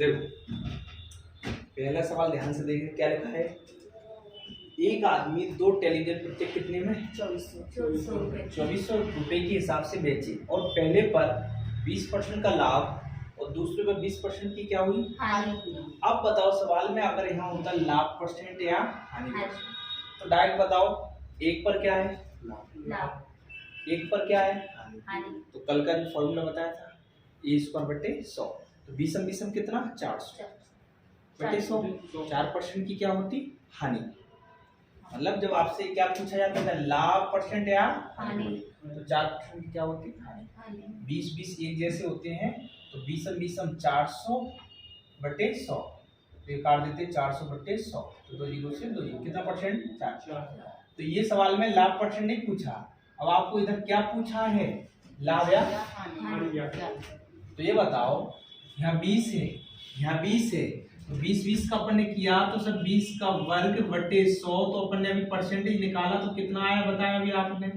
देखो पहला सवाल ध्यान से देखिए क्या लिखा है। एक आदमी 2 टेलीविजन प्रत्येक कितने में 2400 रुपए के हिसाब से बेचे और पहले पर 20% का लाभ और दूसरे पर 20% की क्या हुई हानि। अब बताओ सवाल में अगर यहाँ होता लाभ परसेंट या हानि तो डायरेक्ट बताओ एक पर क्या है लाभ, एक पर क्या है हानि। तो कल का जो फॉर्मूला बताया था a²/100 तो 20 कितना 400/100 4% की क्या होती हानि। मतलब जब आपसे क्या पूछा जाता था लाभ परसेंट या हानि तो 4% की क्या होती हानि। 20 एक जैसे होते हैं तो 20 400/100 तो ये काट देते 400/100 तो 2 0 से 2 कितना परसेंट 4। तो ये सवाल में लाभ परसेंट नहीं पूछा। अब आपको इधर क्या पूछा है लाभ या हानि। तो ये बताओ यहाँ 20 है यहाँ 20 है तो 20 का अपन ने किया तो सब 20 का वर्ग बटे 100 तो अपन ने अभी परसेंटेज निकाला तो कितना आया बताया अभी आपने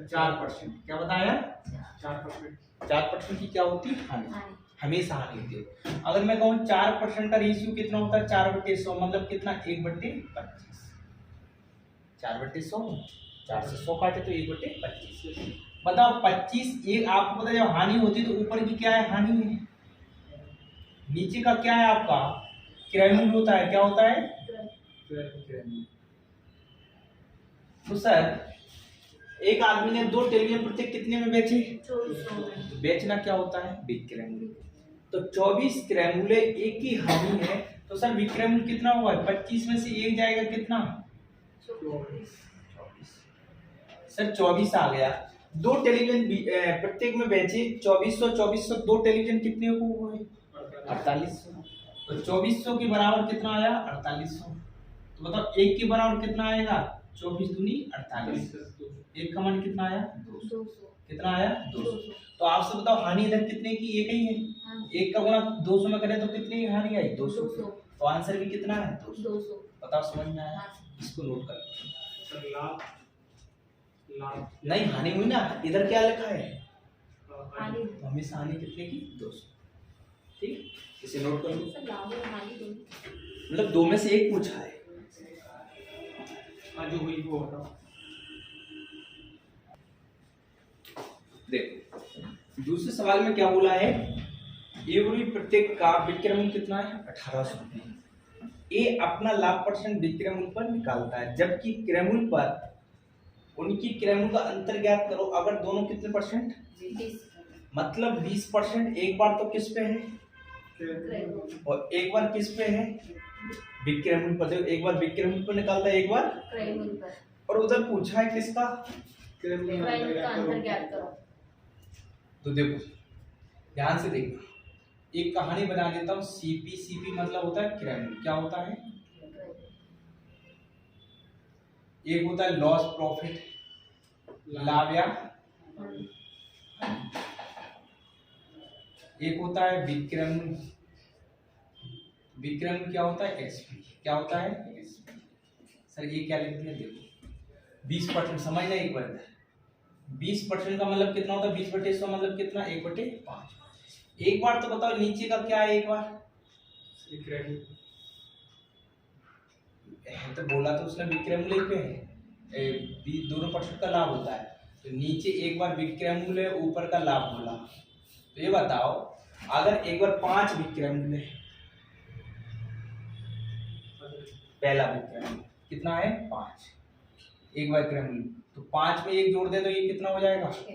4%। क्या बताया 4% की क्या होती हानि, हमेशा हानि होती है। अगर मैं कहूँ 4% का रेशियो कितना होता है 4/100 मतलब कितना 1/25 4/100 4 से 100 काटे तो 1/25 बताओ 25 एक आपको पता है जब हानि होती है तो ऊपर की क्या है हानि है, नीचे का क्या है आपका क्रय मूल्य होता है। क्या होता है तो सर एक आदमी ने 2 टेलीविजन प्रत्येक कितने में बेचे 2400 तो बेचना क्या होता है विक्रय मूल्य। तो 24 क्रय मूल्य एक की हानि है तो सर विक्रय मूल्य कितना हुआ 25 में से एक जाएगा कितना 24 सर 24 आ गया। 2 टेलीविजन प्रत्येक में बेचे 2400 2 टेलीविजन कितने को हुए 4800 तो 2400 के बराबर कितना आया 4800। तो बताओ एक के बराबर कितना आएगा 24 दूनी 48 एक का मान कितना आया 200 कितना आया 200। तो आपसे बताओ हानि इधर कितने की एक ही है एक का गुणा 200 में करें तो कितनी हानि आई 200 तो आंसर भी कितना है 200। बताओ समझ में आया इसको नोट कर लाभ नहीं हानि हुई ना इधर क्या लिखा है हमेशा हानि कितने की 200 ठीक इसे नोट कर लो मतलब 2 में से एक पूछा है जो हुई वो बताओ। देखो दूसरे सवाल में क्या बोला है एवरी प्रत्येक का विक्रय मूल्य कितना है 1800 रुपये। ए अपना लाभ परसेंट विक्रय मूल्य पर निकालता है जबकि क्रय मूल्य पर उनकी क्रय मूल्य का अंतर ज्ञात करो अगर दोनों कितने परसेंट 20 मतलब 20% एक बार तो किस पे है और एक बार किस पे है विक्रय मूल्य पर। देखो एक बार विक्रय मूल्य पर निकालता है एक बार क्रय मूल्य पर और उधर पूछा है किसका क्रय मूल्य का अंतर ज्ञात करो। तो देखो ध्यान से देखना एक कहानी बना देता हूँ सीपी मतलब होता है क्रय मूल्य। क्या होता है एक होता है लॉस प्रॉफिट लाभ या एक होता है विक्रय मूल्य। विक्रय मूल्य क्या होता है एसपी। क्या होता है एसपी। सर ये क्या लिख दिया देखो 20% समझना एक बार 20% का मतलब कितना होता है 20/100 मतलब कितना 1/5। एक बार तो बताओ नीचे का क्या है एक बार तो बोला तो उसने विक्रय मूल्य पे है दोनों परसेंट का लाभ होता है तो नीचे एक बार विक्रय मूल्य ऊपर का लाभ बोला। तो ये बताओ अगर एक बार 5 विक्रय मूल्य पहला विक्रय मूल्य कितना है 5 एक बार विक्रय मूल्य तो 5 में एक जोड़ दे तो ये कितना हो जाएगा 6।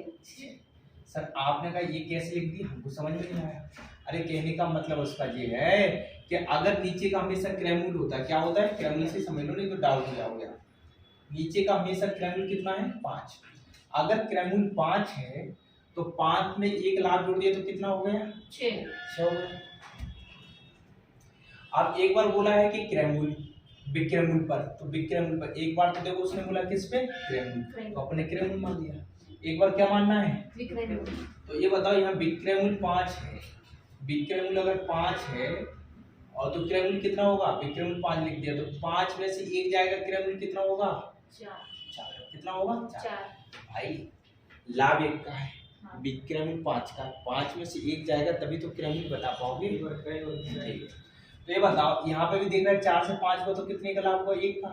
सर आपने कहा ये कैसे लिख दी हमको समझ में नहीं आया। अरे कहने का मतलब उसका ये है कि अगर नीचे का हमेशा क्रय मूल्य होता है क्या होता है क्रय मूल्य से समझ लो नहीं तो डाउट हो जाओगे। नीचे का हमेशा क्रय मूल्य कितना है 5 अगर क्रय मूल्य 5 है तो 5 में एक लाभ जोड़ दिया तो कितना हो गया 6 हो गया। अब एक बार बोला है कि क्रय मूल्य विक्रय मूल्य पर तो विक्रय मूल्य पर एक बार तो देखो उसने बोला किस पे क्रय मूल्य तो अपने क्रय मूल्य मान दिया। एक बार क्या मानना है विक्रय मूल्य। तो ये बताओ यहाँ विक्रय मूल्य 5 है विक्रय मूल्य अगर 5 है और तो क्रय मूल्य कितना होगा विक्रय मूल्य 5 लिख दिया तो 5 में से एक जाएगा क्रय मूल्य कितना होगा 4 कितना होगा 4 भाई लाभ एक का है विक्रमूल 5 का, 5 में से एक जाएगा तभी तो क्रमूल बता पाओगे। ठीक, तो ये बताओ यहाँ पे भी देख रहे हैं 4 से 5 को तो कितने का लाभ हुआ, 1 का।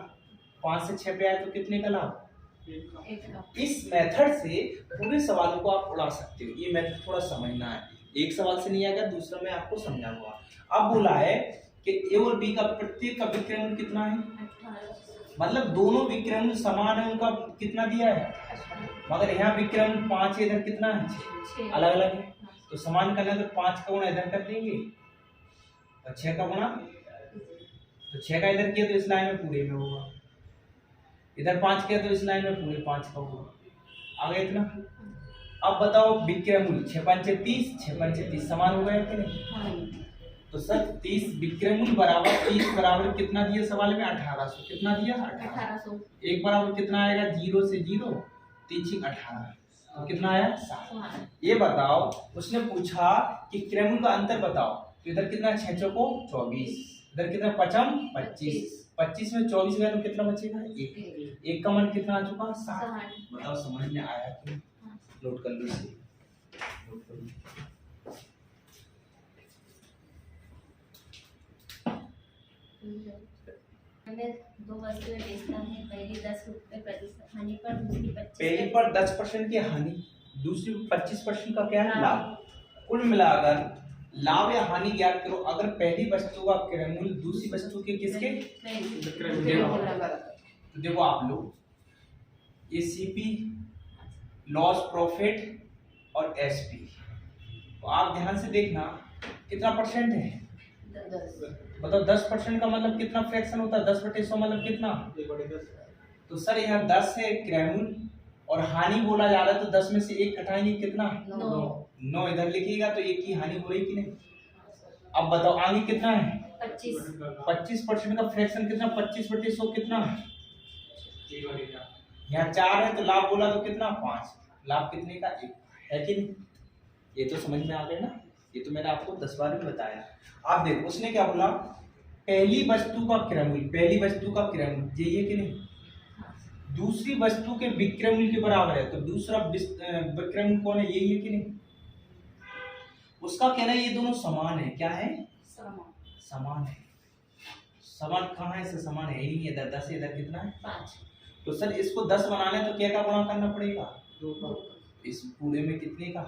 5 से 6 पे आए तो कितने का लाभ, 1 का। इस मेथड से पूरे सवालों को आप उड़ा सकते हो। ये मेथड थोड़ा समझना है, एक सवाल से नहीं आएगा, दूसरा मैं आपको समझाऊंगा। अब बोला है कि ए और बी का प्रत्येक का विक्रमूल कितना है, मतलब दोनों विक्रमूल समान है, उनका कितना दिया है, मगर यहाँ विक्रमूल 5 है, इधर कितना है 6, अलग अलग है। तो समान करना है तो 5 का गुणा इधर कर देंगे और 6 का गुणा, तो 6 का इधर किया तो इस लाइन में पूरे में होगा, इधर 5 किया तो इस लाइन में पूरे 5 का होगा। आ गया इतना। अब बताओ विक्रमूल 6 पंचे 30, 6 पंचे 30 समान हो गया कि नहीं। तो सर 30 विक्रमूल बराबर 30 बराबर कितना दिया सवाल में, 1800। कितना दिया, 1800। एक बराबर कितना आएगा, 0 से 0 3 18, तो कितना आया 7। ये बताओ उसने पूछा कि क्रमूल का अंतर बताओ, तो इधर कितना 6 चौको 24, इधर कितना 5 25, 25 में 24 गया तो कितना बचेगा 1, 1 का मान कितना आ चुका 7। बताओ समझ में आया कि, नोट कर लो इसे, नोट कर लो। दो वस्तुएं बेचता है, पहली 10 रुपए प्रतिशत हानि पर, दूसरी 25। पहली पर 10% की हानि, दूसरी 25% का क्या है लाभ। कुल मिलाकर लाभ या हानि ज्ञात करो अगर पहली वस्तु का क्रयमूल्य दूसरी वस्तु के किसके, तो देखो आप लोग ये सीपी, लॉस प्रॉफिट और एसपी, तो आप ध्यान से देखना कितना परसेंट है, 10। बताओ 10% का मतलब कितना फ्रैक्शन होता है, 10/100 मतलब कितना, तो सर यहाँ 10 है क्रयमूल्य और हानि बोला जा रहा है, तो 10 में से 1 घटाएंगे कितना 9, इधर लिखिएगा तो 1 की हानि हो रही कि नहीं। अब बताओ आगे कितना है 25% का फ्रैक्शन कितना, 25/100 कितना, यहाँ 4 है तो लाभ बोला तो कितना 5, लाभ कितने का 1 है कि नहीं। ये तो समझ में आ गया ना, ये तो मैंने आपको 10 बार में बताया। आप देखो उसने क्या बोला, पहली वस्तु का क्रयमूल्य, पहली वस्तु का क्रयमूल्य ये कि नहीं, दूसरी वस्तु के विक्रयमूल्य के बराबर है, तो दूसरा विक्रयमूल्य कौन है, यही है कि नहीं। उसका कहना है ये दोनों समान है, क्या है समान है। समान कहाँ है, इससे समान है ही नहीं, इधर 10 इधर कितना है 5, तो सर इसको 10 बनाने तो क्या का गुणा करना पड़ेगा 2, इस पूरे में कितने का,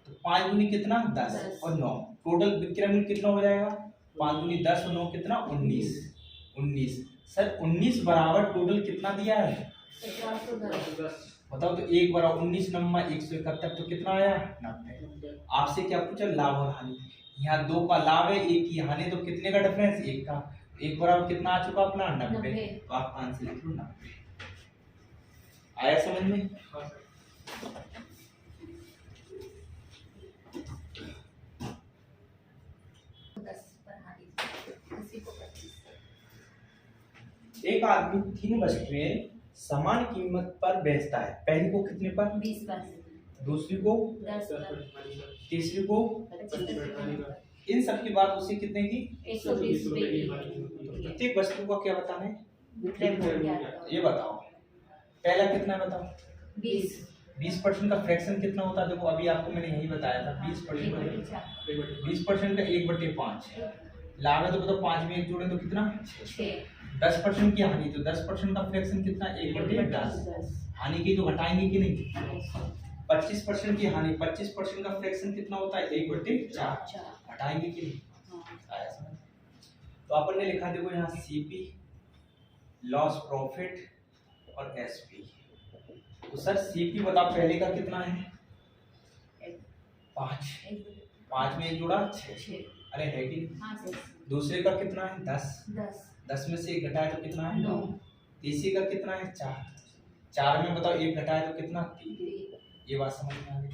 तो 5 दूनी कितना 10 और 9, टोटल विक्रयमूल्य कितना हो जाएगा, 5 दूनी 10 और 9 कितना 19। सर 19 बराबर टोटल कितना दिया है, बताओ तो 1 बराबर 19 नंबर 171, तो कितना आया 90। आपसे क्या पूछा, लाभ और हानि, यहाँ 2 का लाभ है 1 की हानि, तो कितने का डिफरेंस 1 का, 1 बराबर कितना आ चुका अपना 90, तो आप आंसर लिख लो 90। आया समझ में। एक आदमी 3 वस्तुएं समान कीमत पर बेचता है, पहली को कितने पर 20 पर, दूसरी को 10 पर, तीसरी को 25 पर, इन सब की बात उसे कितने की 120 रुपए की। प्रत्येक वस्तु का क्या बताना है, ये बताओ। पहला कितना है बताओ 20% का फ्रैक्शन कितना होता है, देखो अभी आपको मैंने यही बताया था 20% का 1/5 लाभ है, तो बताओ 5 में 1 जोड़े तो कितना 6। 10% की हानि, तो 10% का फ्रैक्शन कितना 1/10, हानि की तो घटाएंगे कि नहीं। 25% की हानि, 25% का फ्रैक्शन कितना होता है 1/4, घटाएंगे कि नहीं। आया समझ। तो अपन ने लिखा देखो यहाँ सीपी, लॉस प्रॉफिट और एसपी। तो सर सीपी बताओ पहले का कितना है 5 में 1 जोड़ा 6, अरे है कि नहीं। दूसरे का कितना है 10 में से 1 घटाए तो कितना है 9। तीसरे का कितना है 4 में बताओ 1 घटाए तो कितना 3। ये बात समझ में आ गई,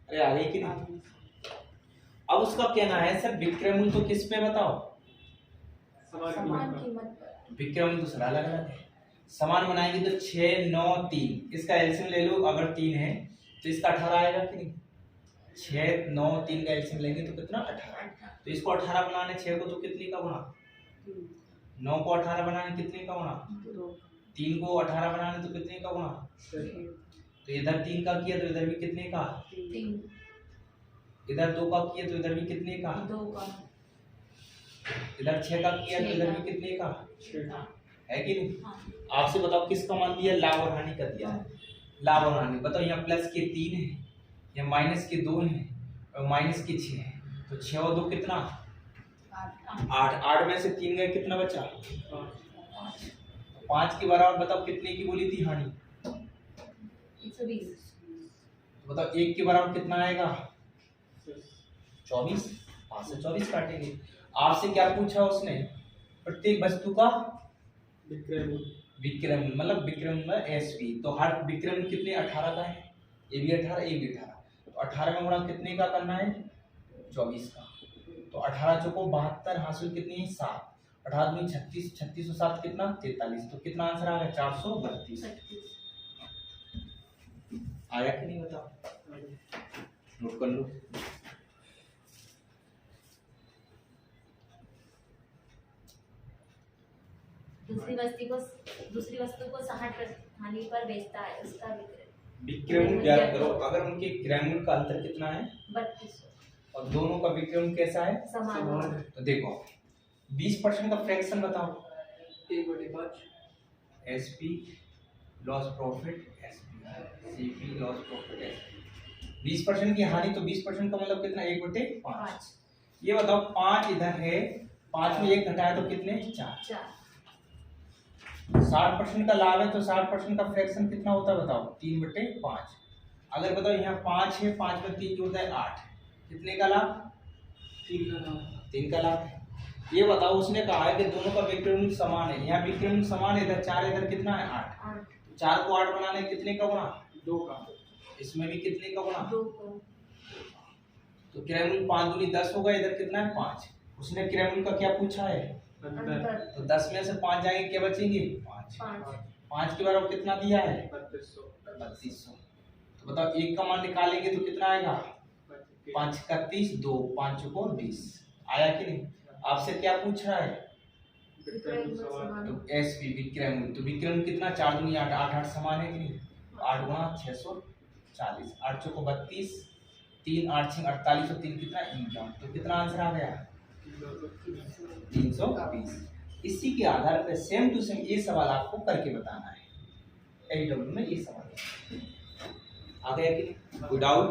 अरे आ गई कि नहीं। अब उसका कहना है सर विक्रयमूल्य तो किस पे बताओ, समान कीमत पर। विक्रयमूल्य तो सर अलग अलग है, समान बनाएंगे तो 6 9 3, इसका एलसीएम ले लो, अगर 3 है तो इसका 18 आएगा कि नहीं। 6 9 3 का एलसीएम लेंगे तो कितना 18, तो इसको 18 बनाने 6 को तो कितने का गुणा, 9 को 18 बनाने कितने का गुणा, 3 को 18 बनाने तो कितने का गुणा, तो इधर 3 का किया तो इधर भी कितने का, 3, इधर 2 का किया तो इधर भी कितने का, 2 का, इधर 6 का किया तो 6 इधर का। भी कितने का, हाँ, है कि नहीं। हाँ, आपसे बताओ किसका मान दिया, लाभ और हानि का दिया है। लाभ और हानि बताओ, यहाँ प्लस के 3 है, यहाँ माइनस के 2 है और माइनस के 6 है, तो 6 और 2 कितना, 8। 8 में से 3 गए, कितना बचा, 5 के बराबर बताओ कितने की बोली थी हानि, 120, तो बताओ 1 के बराबर कितना आएगा, 24। 5 से 24 काटेंगे। आपसे क्या पूछा उसने, प्रत्येक वस्तु का विक्रम, मतलब विक्रम में एसपी, तो हर विक्रम कितने, 18 का है, ये भी 18, ये भी 18, तो 18 में गुणा कितने का करना है, 24 का। तो 18 चौको 72, हासिल कितनी है, 7, 18 दूनी 36, 36 और 7 कितना, 43, तो कितना आंसर आ गया, 432। आया कि नहीं बताओ, नोट कर लो। दूसरी वस्तु को 60 हानि पर बेचता है, उसका विक्रम ज्ञात करो। अगर उनके क्रयमूल्य का अंतर कितना है, 3200 और दोनों का विक्रम कैसा है, समान है। तो देखो 20% का फ्रैक्शन बताओ, 1/5 SP loss profit, SP CP loss profit, SP 20% की हानि, तो 20% का मतलब कितना, 1/5। ये बताओ 5 इधर है, 5 में 1 घटाया तो कितने, 4। 60% का लाभ है, तो 60% का फ्रैक्शन कितना होता है बताओ, 3/5। अगर बताओ यहाँ 5 है, 5 में 3 जोड़ता है 8, कितने का लाभ, 3 का लाभ है। ये बताओ उसने कहा है कि दोनों का विक्रम समान है, यहाँ विक्रम समान है, इधर 4, इधर कितना है 8, 4 को 8 बनाने कितने का गुणा, 2 का, इसमें भी कितने का गुणा, 2 को, तो क्रयमूल्य 5 दूनी 10 होगा, इधर कितना है 5। उसने क्रयमूल्य का क्या पूछा है, अंतर तो 10 में से 5 जाएंगे, क्या बचेंगे, 5। 5 के बराबर कितना दिया है, 3200। तो बताओ 1 का मान निकालेंगे तो कितना आएगा, 5 का 30, 2 5 को 20। आया कि नहीं। आपसे क्या पूछ रहा है, तो एसपी विक्रम, तो विक्रम कितना, 4 दूनी 8, 8 8 समान है कि नहीं, 8 गुणा 640, 8 चौको 32, 3 8 6 48 और 3 कितना 51, तो कितना आंसर आ गया, 320। इसी के आधार पर सेम टू सेम ये सवाल आपको करके बताना है, एडब्ल्यू में ये सवाल आ गया कि नहीं, कोई डाउट।